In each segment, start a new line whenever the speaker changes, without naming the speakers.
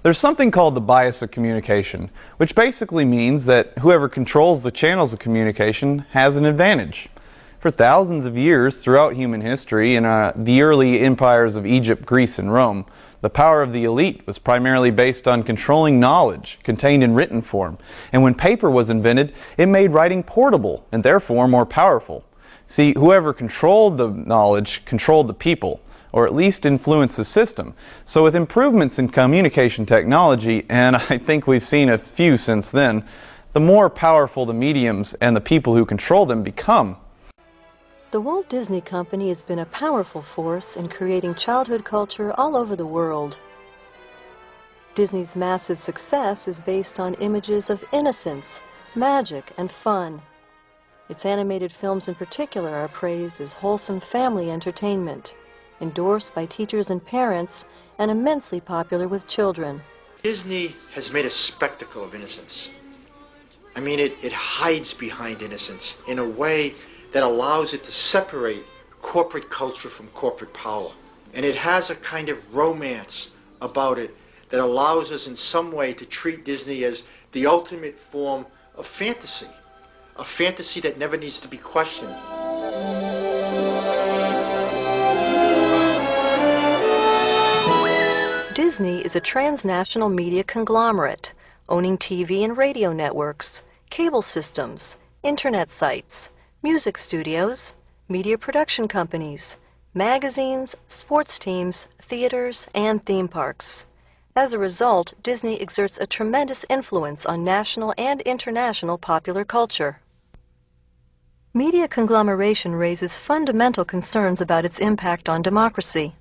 There's something called the bias of communication, which basically means that whoever controls the channels of communication has an advantage. For thousands of years throughout human history, in the early empires of Egypt, Greece, and Rome, the power of the elite was primarily based on controlling knowledge contained in written form. And when paper was invented, it made writing portable and therefore more powerful. See, whoever controlled the knowledge controlled the people, or at least influenced the system. So with improvements in communication technology, and I think we've seen a few since then, the more powerful the mediums and the people who control them become.
The Walt Disney Company has been a powerful force in creating childhood culture all over the world. Disney's massive success is based on images of innocence, magic, and fun. Its animated films in particular are praised as wholesome family entertainment, endorsed by teachers and parents, and immensely popular with children.
Disney has made a spectacle of innocence. I mean, it hides behind innocence in a way that allows it to separate corporate culture from corporate power. And it has a kind of romance about it that allows us in some way to treat Disney as the ultimate form of fantasy, a fantasy that never needs to be questioned.
Disney is a transnational media conglomerate, owning TV and radio networks, cable systems, internet sites, music studios, media production companies, magazines, sports teams, theaters, and theme parks. As a result, Disney exerts a tremendous influence on national and international popular culture. Media conglomeration raises fundamental concerns about its impact on democracy.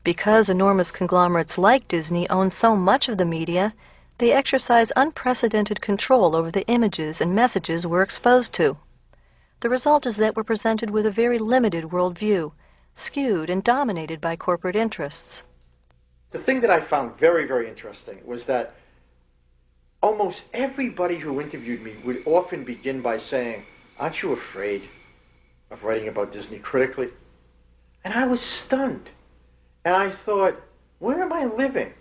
Because enormous conglomerates like Disney own so much of the media, they exercise unprecedented control over the images and messages we're exposed to. The result is that we're presented with a very limited worldview, skewed and dominated by corporate interests.
The thing that I found very, very interesting was that almost everybody who interviewed me would often begin by saying, "Aren't you afraid of writing about Disney critically?" And I was stunned. And I thought, where am I living?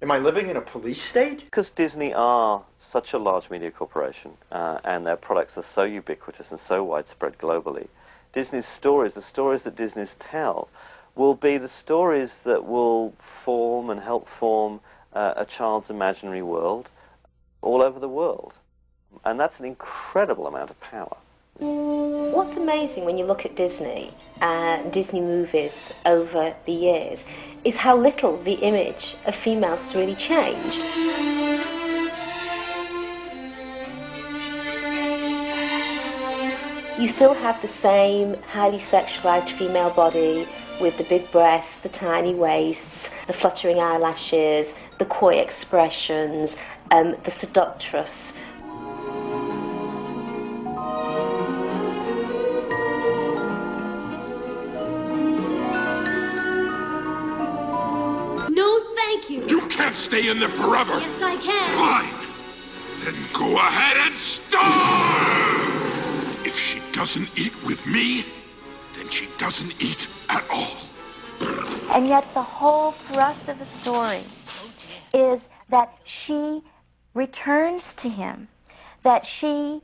Am I living in a police state?
Because Disney are such a large media corporation and their products are so ubiquitous and so widespread globally, Disney's stories, the stories that Disney's tell, will be the stories that will form and help form a child's imaginary world all over the world. And that's an incredible amount of power.
What's amazing when you look at Disney movies over the years is how little the image of females has really changed. You still have the same highly sexualized female body with the big breasts, the tiny waists, the fluttering eyelashes, the coy expressions, the seductress.
No, thank you.
You can't stay in there forever.
Yes, I can.
Fine. Then go ahead and starve! If she doesn't eat with me, then she doesn't eat at all.
And yet the whole thrust of the story is that she returns to him, that she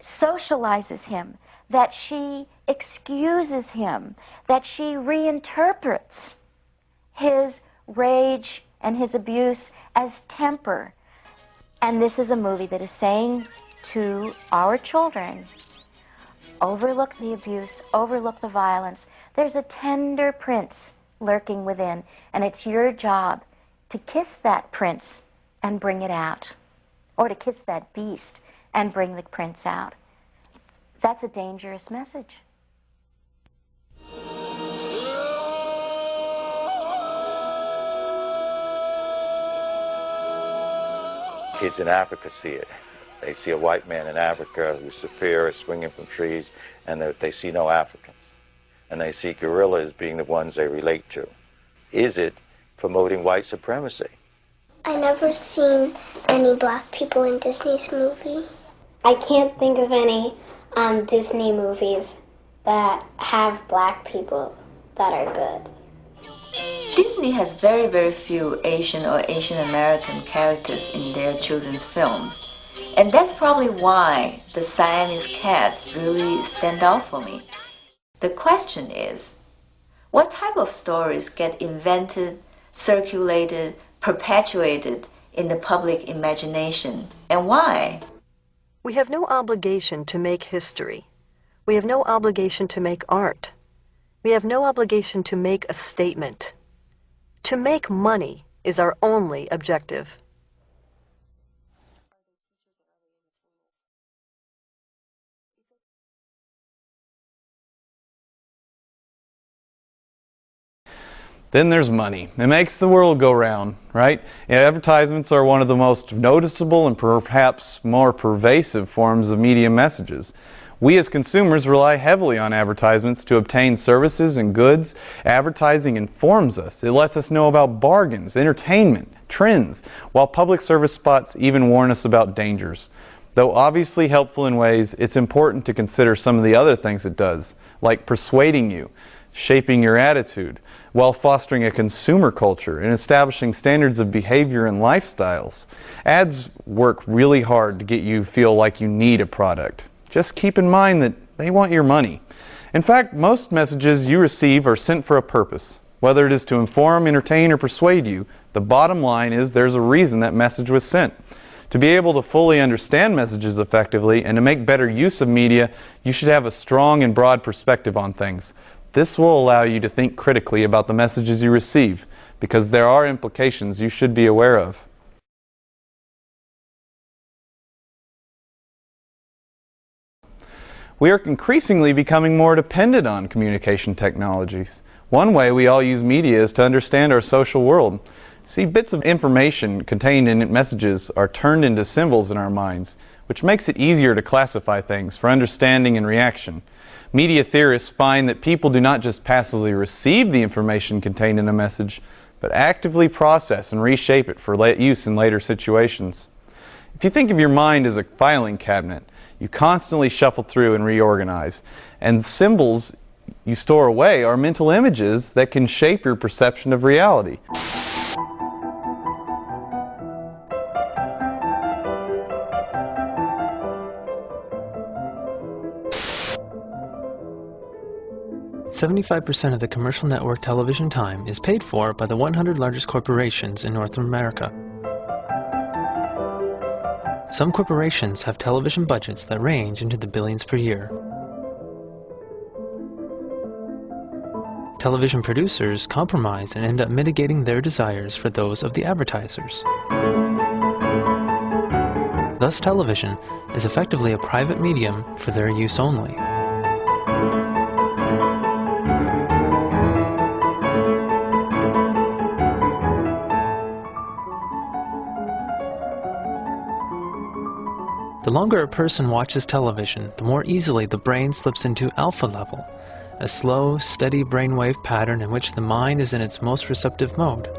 socializes him, that she excuses him, that she reinterprets his rage and his abuse as temper. And this is a movie that is saying to our children, overlook the abuse, overlook the violence. There's a tender prince lurking within, and it's your job to kiss that prince and bring it out, or to kiss that beast and bring the prince out. That's a dangerous message.
Kids in Africa see it. They see a white man in Africa who's superior, swinging from trees, and they see no Africans. And they see gorillas being the ones they relate to. Is it promoting white supremacy?
I never seen any black people in Disney's movie.
I can't think of any Disney movies that have black people that are good.
Disney has very, very few Asian or Asian American characters in their children's films. And that's probably why the Siamese cats really stand out for me. The question is, what type of stories get invented, circulated, perpetuated in the public imagination, and why?
We have no obligation to make history. We have no obligation to make art. We have no obligation to make a statement. To make money is our only objective.
Then there's money. It makes the world go round, right? Advertisements are one of the most noticeable and perhaps more pervasive forms of media messages. We as consumers rely heavily on advertisements to obtain services and goods. Advertising informs us. It lets us know about bargains, entertainment, trends, while public service spots even warn us about dangers. Though obviously helpful in ways, it's important to consider some of the other things it does, like persuading you, shaping your attitude, while fostering a consumer culture and establishing standards of behavior and lifestyles. Ads work really hard to get you to feel like you need a product. Just keep in mind that they want your money. In fact, most messages you receive are sent for a purpose. Whether it is to inform, entertain, or persuade you, the bottom line is there's a reason that message was sent. To be able to fully understand messages effectively and to make better use of media, you should have a strong and broad perspective on things. This will allow you to think critically about the messages you receive, because there are implications you should be aware of. We are increasingly becoming more dependent on communication technologies. One way we all use media is to understand our social world. See, bits of information contained in messages are turned into symbols in our minds, which makes it easier to classify things for understanding and reaction. Media theorists find that people do not just passively receive the information contained in a message, but actively process and reshape it for use in later situations. If you think of your mind as a filing cabinet, you constantly shuffle through and reorganize, and symbols you store away are mental images that can shape your perception of reality.
75% of the commercial network television time is paid for by the 100 largest corporations in North America. Some corporations have television budgets that range into the billions per year. Television producers compromise and end up mitigating their desires for those of the advertisers. Thus, television is effectively a private medium for their use only. The longer a person watches television, the more easily the brain slips into alpha level, a slow, steady brainwave pattern in which the mind is in its most receptive mode.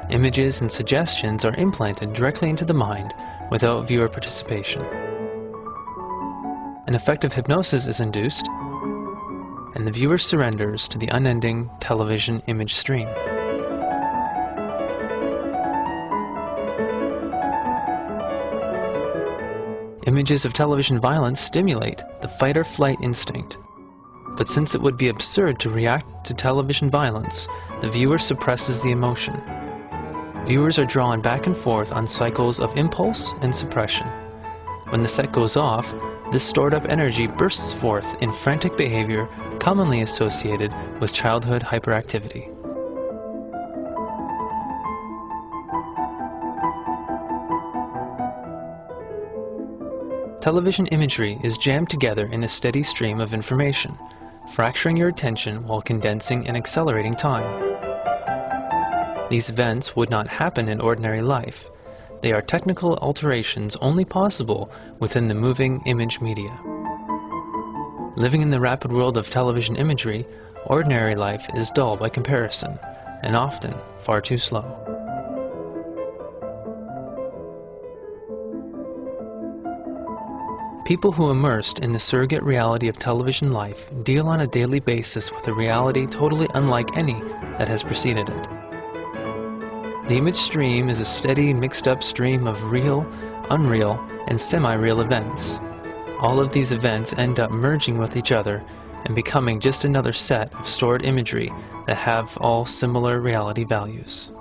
Images and suggestions are implanted directly into the mind without viewer participation. An effective hypnosis is induced, and the viewer surrenders to the unending television image stream. Images of television violence stimulate the fight-or-flight instinct. But since it would be absurd to react to television violence, the viewer suppresses the emotion. Viewers are drawn back and forth on cycles of impulse and suppression. When the set goes off, this stored-up energy bursts forth in frantic behavior commonly associated with childhood hyperactivity. Television imagery is jammed together in a steady stream of information, fracturing your attention while condensing and accelerating time. These events would not happen in ordinary life. They are technical alterations only possible within the moving image media. Living in the rapid world of television imagery, ordinary life is dull by comparison, and often far too slow. People who immersed in the surrogate reality of television life deal on a daily basis with a reality totally unlike any that has preceded it. The image stream is a steady, mixed-up stream of real, unreal, and semi-real events. All of these events end up merging with each other and becoming just another set of stored imagery that have all similar reality values.